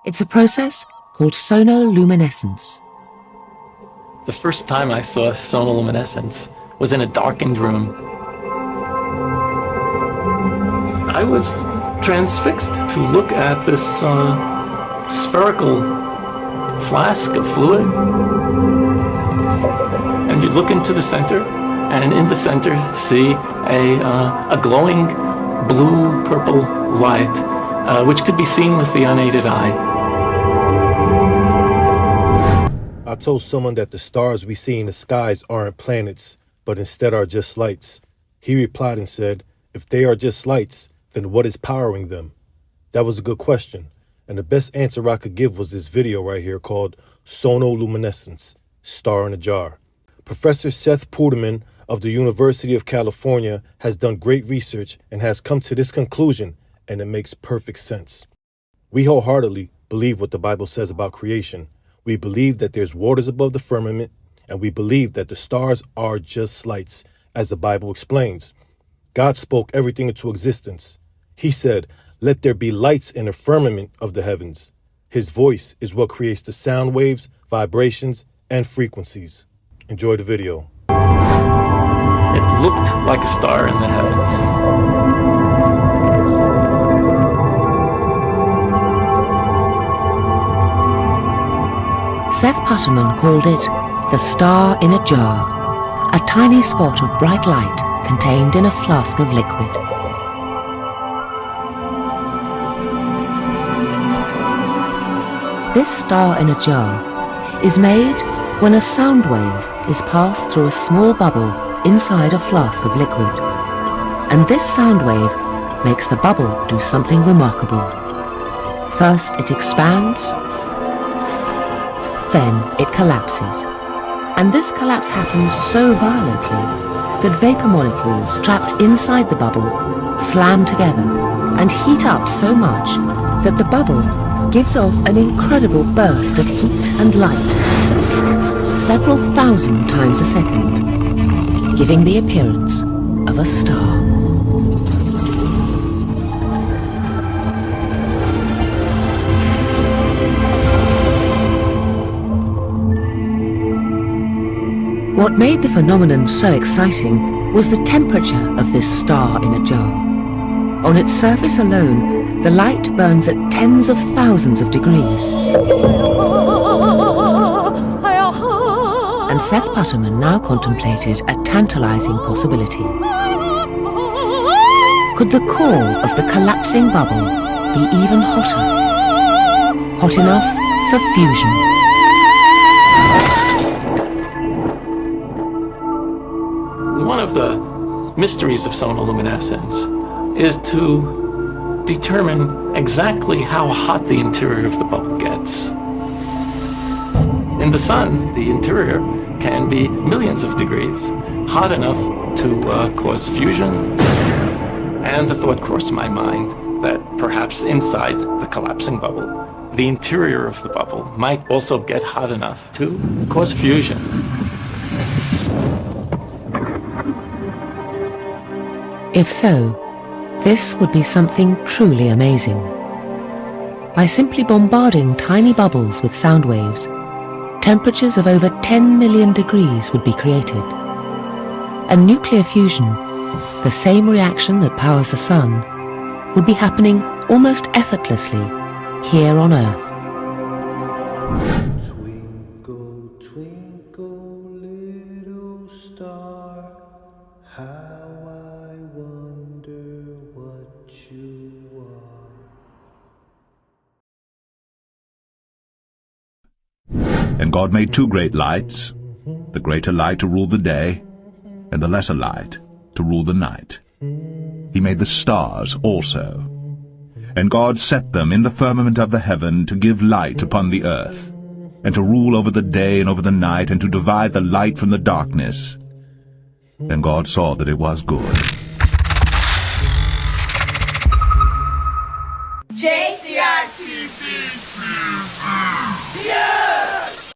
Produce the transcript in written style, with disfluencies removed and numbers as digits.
It's a process called sonoluminescence. The first time I saw sonoluminescence was in a darkened room. I was transfixed to look at this spherical flask of fluid. And you look into the center, and in the center see a glowing blue-purple light, which could be seen with the unaided eye. I told someone that the stars we see in the skies aren't planets, but instead are just lights. He replied and said, if they are just lights, then what is powering them? That was a good question, and the best answer I could give was this video right here called Sonoluminescence, Star in a Jar. Professor Seth Puderman of the University of California has done great research and has come to this conclusion, and it makes perfect sense. We wholeheartedly believe what the Bible says about creation. We believe that there's waters above the firmament, and we believe that the stars are just lights, as the Bible explains. God spoke everything into existence. He said, let there be lights in the firmament of the heavens. His voice is what creates the sound waves, vibrations, and frequencies. Enjoy the video. It looked like a star in the heavens. Seth Puderman called it the star in a jar, a tiny spot of bright light contained in a flask of liquid. This star in a jar is made when a sound wave is passed through a small bubble inside a flask of liquid. And this sound wave makes the bubble do something remarkable. First it expands, then it collapses. And this collapse happens so violently that vapor molecules trapped inside the bubble slam together and heat up so much that the bubble gives off an incredible burst of heat and light, several thousand times a second, giving the appearance of a star. What made the phenomenon so exciting was the temperature of this star in a jar. On its surface alone, the light burns at tens of thousands of degrees. And Seth Puderman now contemplated a tantalizing possibility. Could the core of the collapsing bubble be even hotter? Hot enough for fusion? One of the mysteries of sonoluminescence is to determine exactly how hot the interior of the bubble gets. In the sun, the interior can be millions of degrees, hot enough to cause fusion. And the thought crossed my mind that perhaps inside the collapsing bubble, the interior of the bubble might also get hot enough to cause fusion. If so, this would be something truly amazing. By simply bombarding tiny bubbles with sound waves, temperatures of over 10 million degrees would be created. And nuclear fusion, the same reaction that powers the sun, would be happening almost effortlessly here on Earth. Twinkle, twinkle, little star, how I wonder what you are. And God made two great lights, the greater light to rule the day, and the lesser light to rule the night. He made the stars also. And God set them in the firmament of the heaven to give light upon the earth, and to rule over the day and over the night, and to divide the light from the darkness. And God saw that it was good. JCITB-TV. Yeah!